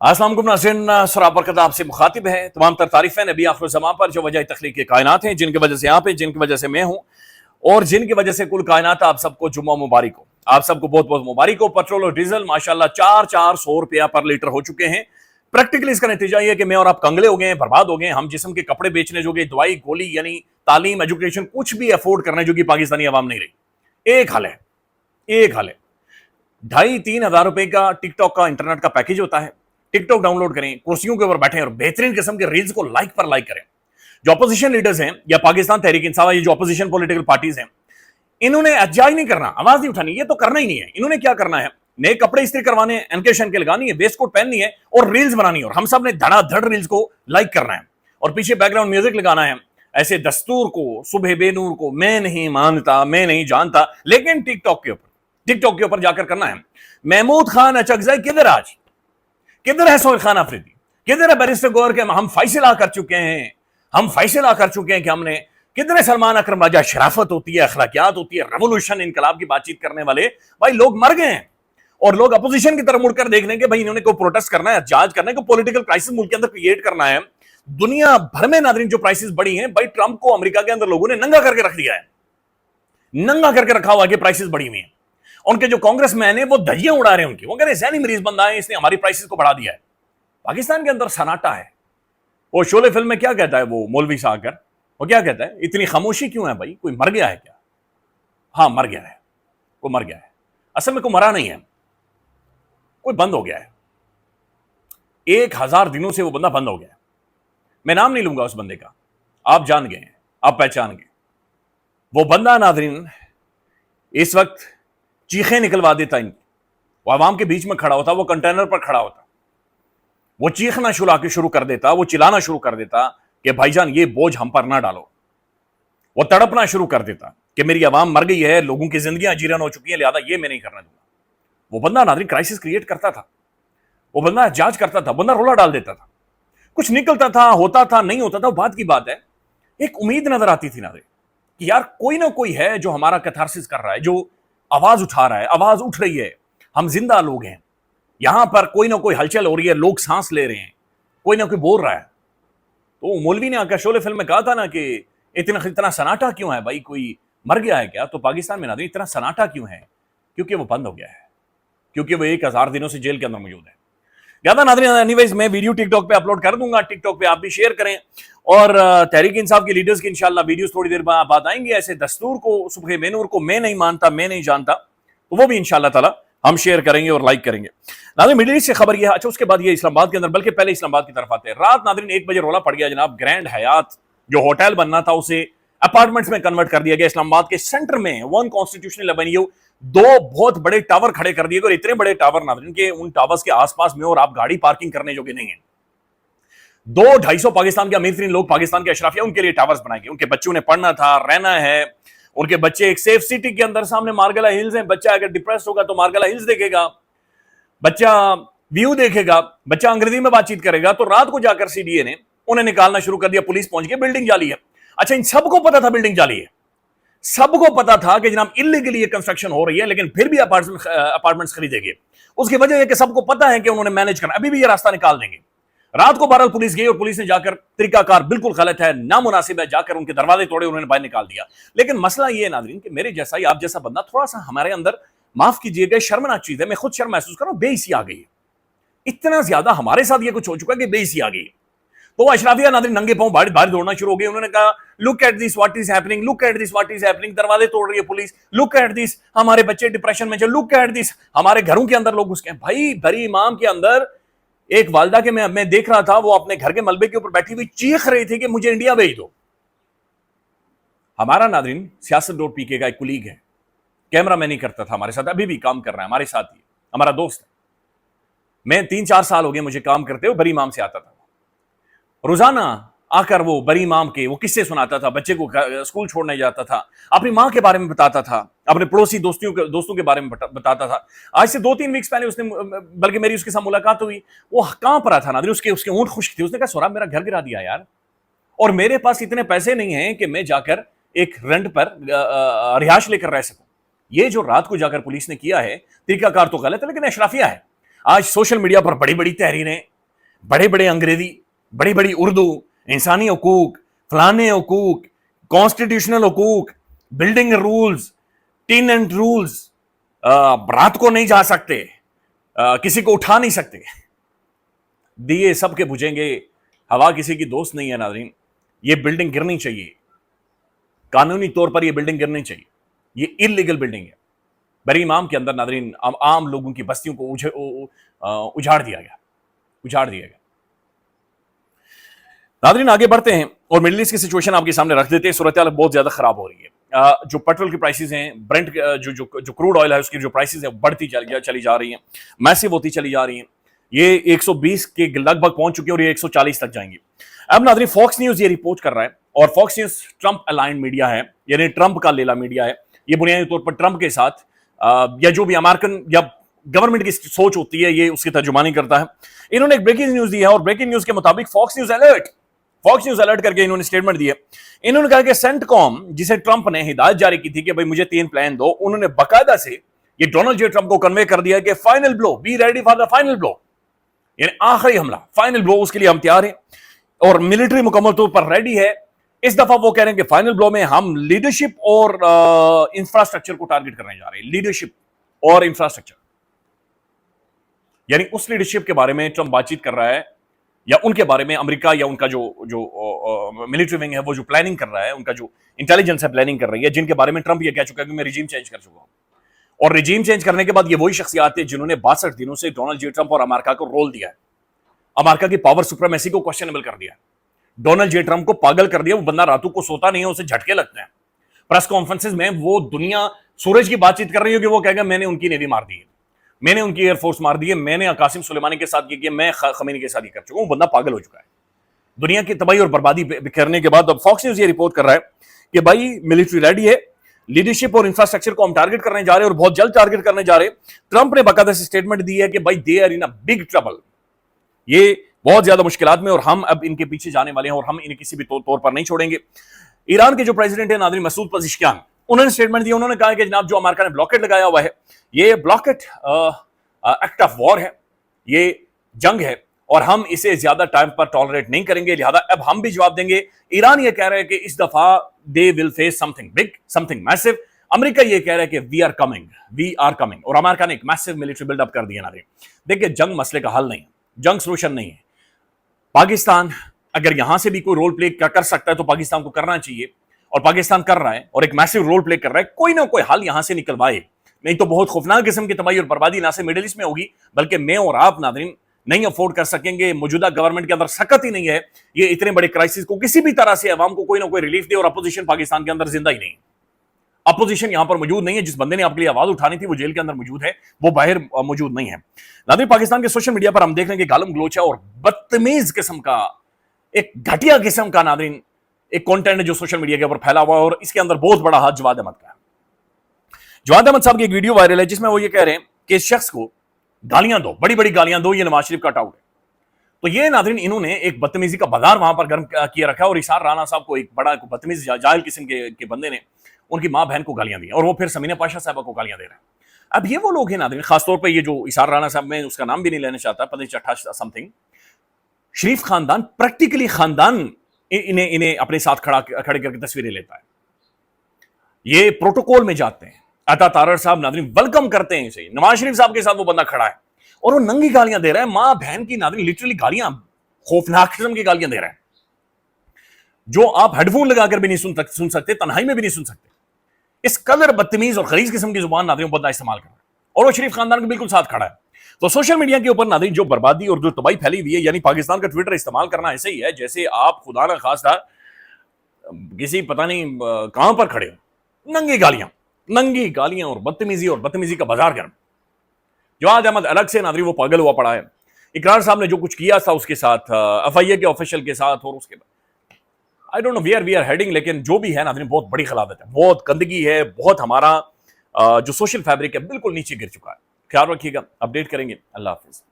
अस्सलाम वालेकुम नाज़रीन, सर बरकत आपसे मुखातिब है। तमाम तर तारीफ़ें नबी आखिर ज़मां पर जो वजह तख्लीक़ कायनात हैं, जिनकी वजह से यहाँ पे, जिनकी वजह से मैं हूँ और जिनकी वजह से कुल कायनात। आप सबको जुम्मा मुबारक हो, आप सबको बहुत बहुत मुबारक हो। पेट्रोल और डीजल माशाल्लाह 400 रुपया पर लीटर हो चुके हैं। प्रैक्टिकली इसका नतीजा ये है कि मैं और आप कंगले हो गए हैं, बर्बाद हो गए हैं। हम जिस्म के कपड़े बेचने जोगे, दवाई गोली यानी तालीम एजुकेशन कुछ भी अफोर्ड करने जोगी पाकिस्तानी अवाम नहीं रही। एक हाल है, एक हाल है। 2,500-3,000 रुपए का टिकटॉक का इंटरनेट का पैकेज होता है। टिकटॉक डाउनलोड करें, कुर्सियों के ऊपर बैठे और बेहतरीन किस्म के रील्स को लाइक पर लाइक करें। जो अपोजिशन लीडर्स हैं या पाकिस्तान तहरीक इंसाफ, ये जो अपोजिशन पॉलिटिकल पार्टीज हैं, इन्होंने एहतजाज नहीं करना, आवाज नहीं उठानी, ये तो करना ही नहीं है। इन्होंने क्या करना है, नए कपड़े इस्त्री करवाने, एनके शनके लगानी है, वेस्ट कोट पहननी है और रील्स बनानी है और हम सब ने धड़ाधड़ रील्स को लाइक करना है और पीछे बैकग्राउंड म्यूजिक लगाना है। ऐसे दस्तूर को, सुबह बेनूर को मैं नहीं मानता, मैं नहीं जानता, लेकिन टिकटॉक के ऊपर जाकर करना है। महमूद खान अचकज़ई किधर आज, किधर है सोहेल खान अफरीदी, किधर है बैरिस्टर गौर के हम फैसला कर चुके हैं, हम फैसला कर चुके हैं कि हमने, किधर है सलमान अकरम राजा, शराफत होती है, अखलाकियात होती है, रेवोल्यूशन इनकलाब की बातचीत करने वाले। भाई लोग मर गए हैं और लोग अपोजिशन की तरफ मुड़कर देख लेंगे भाई इन्होंने कोई प्रोटेस्ट करना है, जांच करना है, कोई पॉलिटिकल क्राइसिस मुल्क के अंदर क्रिएट करना है। दुनिया भर में नाज़रीन जो प्राइसेस बढ़ी हैं, भाई ट्रंप को अमेरिका के अंदर लोगों ने नंगा करके रख दिया है, नंगा करके रखा हुआ कि प्राइसेस बढ़ी हुई हैं। उनके जो कांग्रेसमैन है वो धज्जियां उड़ा रहे हैं उनकी, वो कह रहे हैं ज़हनी मरीज बंदा है, इसने हमारी प्राइसेस को बढ़ा दिया है। पाकिस्तान के अंदर सन्नाटा है। वो शोले फिल्म में क्या कहता है वो मौलवी सा आकर, वो क्या कहता है, इतनी खामोशी क्यों है भाई, कोई मर गया है क्या? हाँ मर गया है, कोई मर गया है। असल में कोई मरा नहीं है, कोई बंद हो गया है। 1000 दिनों से वो बंदा बंद हो गया है। मैं नाम नहीं लूंगा उस बंदे का, आप जान गए, आप पहचान गए। वो बंदा नाज़रीन इस वक्त चीखें निकलवा देता इनकी, वो आवाम के बीच में खड़ा होता, वो कंटेनर पर खड़ा होता, वो चीखना शुरू कर देता, वो चिल्लाना शुरू कर देता कि भाईजान ये बोझ हम पर ना डालो। वो तड़पना शुरू कर देता कि मेरी आवाम मर गई है, लोगों की जिंदगियां जीरन हो चुकी हैं, लिहाजा ये मैं नहीं करने दूंगा। वो बंदा नाज़रीन क्राइसिस क्रिएट करता था, वो बंदा जांच करता था, बंदा रोला डाल देता था, कुछ निकलता था, होता था, नहीं होता था, बात की बात है। एक उम्मीद नजर आती थी नाज़रीन कि यार कोई ना कोई है जो हमारा कैथारसिस कर रहा है, जो आवाज उठा रहा है, आवाज उठ रही है, हम जिंदा लोग हैं, यहां पर कोई ना कोई हलचल हो रही है, लोग सांस ले रहे हैं, कोई ना कोई बोल रहा है। तो मौलवी ने आकर शोले फिल्म में कहा था ना कि इतना सन्नाटा क्यों है भाई, कोई मर गया है क्या? तो पाकिस्तान में नाज़रीन इतना सन्नाटा क्यों है? क्योंकि वो बंद हो गया है, क्योंकि वो 1000 दिनों से जेल के अंदर मौजूद है। ज्यादा नाज़रीन एनीवेज मैं वीडियो टिकटॉक पे अपलोड कर दूंगा, टिकटॉक पे आप भी शेयर करें और तहरीक इंसाफ के लीडर्स की इंशाल्लाह वीडियोस थोड़ी देर बाद आएंगे। ऐसे दस्तूर को, सुबह बेनूर को मैं नहीं मानता, मैं नहीं जानता, तो वो भी इंशाल्लाह ताला हम शेयर करेंगे और लाइक करेंगे। नाज़रीन मिडिल ईस्ट से खबर यह है, अच्छा उसके बाद ये इस्लामाबाद के अंदर, बल्कि पहले इस्लामाबाद की तरफ आते हैं। रात नाज़रीन 1 बजे रोला पड़ गया जनाब, ग्रैंड हयात जो होटल बनना था उसे अपार्टमेंट्स में कन्वर्ट कर दिया गया। इस्लामाबाद के सेंटर में 1 कॉन्स्टिट्यूशनल एवेन्यू 2 बहुत बड़े टावर खड़े कर दिए गए और इतने बड़े टावर नाज़रीन के उन टावर्स के आसपास में और आप गाड़ी पार्किंग करने जोगे नहीं है। 200-250 पाकिस्तान के अमीर तरीन लोग, पाकिस्तान के अशराफिया, उनके लिए टावर्स बनाए गए। उनके बच्चों ने पढ़ना था, रहना है, उनके बच्चे एक सेफ सिटी के अंदर, सामने मार्गला हिल्स है, बच्चा अगर डिप्रेस होगा तो मार्गला हिल्स देखेगा, बच्चा व्यू देखेगा, बच्चा अंग्रेजी में बातचीत करेगा। तो रात को जाकर सीडीए ने उन्हें निकालना शुरू कर दिया, पुलिस पहुंच गई, बिल्डिंग जाली है। अच्छा इन सबको पता था बिल्डिंग जाली है, सबको पता था कि जनाब इल्लीगली कंस्ट्रक्शन हो रही है, लेकिन फिर भी अपार्टमेंट्स खरीदेंगे। उसकी वजह है कि सबको पता है कि उन्होंने मैनेज करना, अभी भी ये रास्ता निकाल देंगे। रात को बहरहाल पुलिस गई और पुलिस ने जाकर, तरीकाकार बिल्कुल गलत है, नामुनासिब है, जाकर उनके दरवाजे तोड़े, उन्होंने बाहर निकाल दिया। लेकिन मसला ये है नाज़रीन कि मेरे जैसा ही आप जैसा बंदा, थोड़ा सा हमारे अंदर, माफ कीजिएगा, शर्मनाक चीज है, मैं खुद शर्म महसूस कर रहा हूं, बेइज्जती आ गई है। इतना ज्यादा हमारे साथ ये कुछ हो चुका है कि बेइज्जती आ गई। तो अशराफिया नाज़रीन नंगे पांव बाहर बाहर दौड़ना शुरू हो गए। उन्होंने कहा look at this what is happening, look at this what is happening, दरवाजे तोड़ रही है पुलिस, लुक एट दिस, हमारे बच्चे डिप्रेशन में, लुक एट दिस, हमारे घरों के अंदर लोग घुस गए। भाई बरी इमाम के अंदर एक वालदा के मैं देख रहा था, वो अपने घर के मलबे के ऊपर बैठी हुई चीख रही थी कि मुझे इंडिया भेज दो। हमारा नाज़रीन siyaset.pk का एक कुलीग है, कैमरा मैन नहीं करता था हमारे साथ, अभी भी काम कर रहा है हमारे साथ ही, हमारा दोस्त है। मैं 3-4 साल हो गए मुझे काम करते हुए, बरी इमाम से आता था, रोजाना आकर वो बरी इमाम के वो किस्से सुनाता था, बच्चे को स्कूल छोड़ने जाता था, अपनी माँ के बारे में बताता था, अपने पड़ोसी दोस्तों के बारे में बताता था। आज से 2-3 वीक्स पहले उसने, बल्कि मेरी उसके साथ मुलाकात हुई, वो कहाँ पर था नाज़रीन, उसके ऊँट खुश्क थे। उसने कहा सोराब मेरा घर गिरा दिया यार, और मेरे पास इतने पैसे नहीं हैं कि मैं जाकर एक रेंट पर रिहाइश लेकर रह सकूं। ये जो रात को जाकर पुलिस ने किया है, तरीकाकार तो गलत है, लेकिन अशराफिया है। आज सोशल मीडिया पर बड़ी बड़ी तहरीरें, बड़े बड़े अंग्रेजी, बड़ी बड़ी उर्दू, इंसानी हकूक, फलाने हकूक, कॉन्स्टिट्यूशनल हकूक, बिल्डिंग रूल्स, टेनेंट रूल्स, रात को नहीं जा सकते, किसी को उठा नहीं सकते, दिए सबके बुझेंगे, हवा किसी की दोस्त नहीं है नाज़रीन। ये बिल्डिंग गिरनी चाहिए, कानूनी तौर पर ये बिल्डिंग गिरनी चाहिए, ये इलीगल बिल्डिंग है। बरी इमाम के अंदर नाज़रीन आम लोगों की बस्तियों को उजाड़ दिया गया। नाज़रीन आगे बढ़ते हैं और मिडिल ईस्ट की सिचुएशन आपके सामने रख देते हैं। सूरत हाल बहुत ज्यादा खराब हो रही है। जो पेट्रोल की प्राइसेस हैं, ब्रेंट जो क्रूड ऑयल है उसकी जो प्राइसेस है बढ़ती चली जा रही हैं, मैसिव होती चली जा रही हैं। ये 120 के लगभग पहुंच चुकी है और ये 140 तक जाएंगी। अब नाज़रीन फॉक्स न्यूज ये रिपोर्ट कर रहा है, और Fox News Trump aligned media है, यानी ट्रंप का लेला मीडिया है। ये बुनियादी तौर पर ट्रंप के साथ या जो भी अमेरिकन या गवर्नमेंट की सोच होती है ये उसकी तर्जुमानी करता है। इन्होंने एक ब्रेकिंग न्यूज दी है और ब्रेकिंग न्यूज के मुताबिक फॉक्स न्यूज अलर्ट करके इन्होंने स्टेटमेंट दी है। इन्होंने कहा कि सेंटकॉम, जिसे ट्रंप ने हिदायत जारी की थी कि भाई मुझे 3 प्लान दो, उन्होंने बाकायदा से ये डोनाल्ड जे ट्रंप को कन्वे कर दिया कि final blow, be ready for the final blow, यानी आखिरी हमला, फाइनल ब्लो, उसके लिए हम तैयार हैं और मिलिट्री मुकम्मल तौर पर रेडी है। इस दफा वो कह रहे हैं कि फाइनल ब्लो में हम लीडरशिप और इंफ्रास्ट्रक्चर को टारगेट करने जा रहे हैं। लीडरशिप और इंफ्रास्ट्रक्चर, यानी उस लीडरशिप के बारे में ट्रंप बातचीत कर रहा है, या उनके बारे में अमेरिका या उनका जो मिलिट्री विंग है वो जो प्लानिंग कर रहा है, उनका जो इंटेलिजेंस है प्लानिंग कर रही है, जिनके बारे में ट्रंप ये कह चुका है कि मैं रिजीम चेंज कर चुका हूं। और रिजीम चेंज करने के बाद ये वही शख्सियात है जिन्होंने 62 दिनों से डोनाल्ड जे ट्रंप और अमेरिका को रोल दिया है, अमेरिका की पावर सुप्रीमेसी को क्वेश्चनेबल कर दिया है, डोनाल्ड जे ट्रंप को पागल कर दिया। वो बंदा रातों को सोता नहीं है, उसे झटके लगते हैं। प्रेस कॉन्फ्रेंसेस में वो दुनिया सूरज की बातचीत कर रही है कि वो कहेगा मैंने उनकी नेवी मार दी है, मैंने उनकी एयरफोर्स मार दी है, मैंने कासिम सुलेमानी के साथ ये किया, मैं खमीनी के साथ ये कर चुका हूं। बंदा पागल हो चुका है। दुनिया की तबाही और बर्बादी करने के बाद अब फॉक्स न्यूज ये रिपोर्ट कर रहा है कि भाई मिलिट्री रेडी है, लीडरशिप और इंफ्रास्ट्रक्चर को हम टारगेट करने जा रहे हैं और बहुत जल्द टारगेट करने जा रहे हैं। ट्रंप ने बाकायदा से स्टेटमेंट दी है कि भाई they are in a big trouble, ये बहुत ज्यादा मुश्किलात में, और हम अब इनके पीछे जाने वाले हैं और हम इन्हें किसी भी तौर पर नहीं छोड़ेंगे। ईरान के जो प्रेसिडेंट है नाज़रीन मसूद पज़ेश्कियान, उन्होंने स्टेटमेंट दिया। उन्होंने कहा कि जनाब जो अमेरिका ने ब्लॉकेट लगाया हुआ है, ये ब्लॉकेट एक्ट ऑफ वॉर है, ये जंग है और हम इसे ज्यादा टाइम पर टॉलरेट नहीं करेंगे, लिहाजा अब हम भी जवाब देंगे। ईरान ये कह रहा है कि इस दफा they will face something big, something massive. America ये कह रहा है कि वी आर कमिंग, और अमेरिका ने एक मैसिव मिलिट्री बिल्डअप कर दिया। देखिए जंग मसले का हल नहीं, जंग सोल्यूशन नहीं है। पाकिस्तान अगर यहां से भी कोई रोल प्ले कर सकता है तो पाकिस्तान को करना चाहिए, और पाकिस्तान कर रहा है और एक मैसिव रोल प्ले कर रहा है। कोई ना कोई हल यहां से निकलवाए, नहीं तो बहुत खौफनाक किस्म की तबाही और बर्बादी ना सिर्फ मिडिल ईस्ट में होगी, बल्कि मैं और आप नाज़रीन नहीं अफोर्ड कर सकेंगे। मौजूदा गवर्नमेंट के अंदर सकत ही नहीं है ये इतने बड़े क्राइसिस को किसी भी तरह से अवाम को कोई ना कोई रिलीफ दे, और अपोजिशन पाकिस्तान के अंदर जिंदा ही नहीं है। अपोजिशन यहां पर मौजूद नहीं है। जिस बंदे ने आपके लिए आवाज उठानी थी वो जेल के अंदर मौजूद है, वो बाहर मौजूद नहीं है। नाज़रीन पाकिस्तान के सोशल मीडिया पर हम देख रहे हैं कि गालम गलोच है और बदतमीज किस्म का, एक घटिया किस्म का नाज़रीन एक कंटेंट है जो सोशल मीडिया के ऊपर फैला हुआ है, और इसके अंदर बहुत बड़ा हाथ जवाद अहमद का है। जवाद अहमद साहब की एक वीडियो वायरल है जिसमें वो ये कह रहे हैं कि इस शख्स को गालियां दो, बड़ी बड़ी गालियां दो, ये नवाज शरीफ का टाउट है। तो ये नाज़रीन इन्होंने एक बदतमीजी का बाजार वहां पर गर्म किया रखा है, और इसार राना साहब को एक बड़ा बदतमीज जाहिल किस्म के बंदे ने उनकी मां बहन को गालियां दी, और वो फिर समीना पाशा साहबा को गालियां दे रहे हैं। अब ये वो लोग हैं नाज़रीन, खासतौर पर ये जो इसार राना साहब, मैं उसका नाम भी नहीं लेना चाहता, पता चट्ठा समथिंग, शरीफ खानदान, प्रैक्टिकली खानदान इन्हें अपने साथ खड़े करके तस्वीरें लेता है। ये प्रोटोकॉल में जाते हैं। अता तारर साहब नाज़रीन वेलकम करते हैं इसे, नवाज शरीफ साहब के साथ वो बंदा खड़ा है और वो नंगी गालियां दे रहा है, मां बहन की नाज़रीन लिटरली गालियां, खौफनाक किस्म की गालियां दे रहा है, जो आप हेडफोन लगाकर भी नहीं सुन सकते, तन्हाई में भी नहीं सुन सकते। इस कदर बदतमीज और खरीज किस्म की जुबान नाज़रीन बंदा इस्तेमाल कर रहा है, और वो शरीफ खानदान के बिल्कुल साथ खड़ा है। तो सोशल मीडिया के ऊपर नाज़रीन जो बर्बादी और जो तबाही फैली हुई है, यानी पाकिस्तान का ट्विटर इस्तेमाल करना ऐसे ही है जैसे आप खुदा ना खास्ता किसी पता नहीं कहां पर खड़े हो, नंगी गालियां और बदतमीजी का बाजार गर्म। जवाद अहमद अलग से नाज़रीन वो पागल हुआ पड़ा है। इकरार साहब ने जो कुछ किया था उसके साथ, एफआईए के ऑफिशियल के साथ, और उसके बाद I don't know where we are heading, लेकिन जो भी है नाज़रीन बहुत बड़ी खिलाफत है, बहुत गंदगी है, बहुत हमारा जो सोशल फैब्रिक है बिल्कुल नीचे गिर चुका है। ख्याल रखिएगा, अपडेट करेंगे। अल्लाह हाफिज।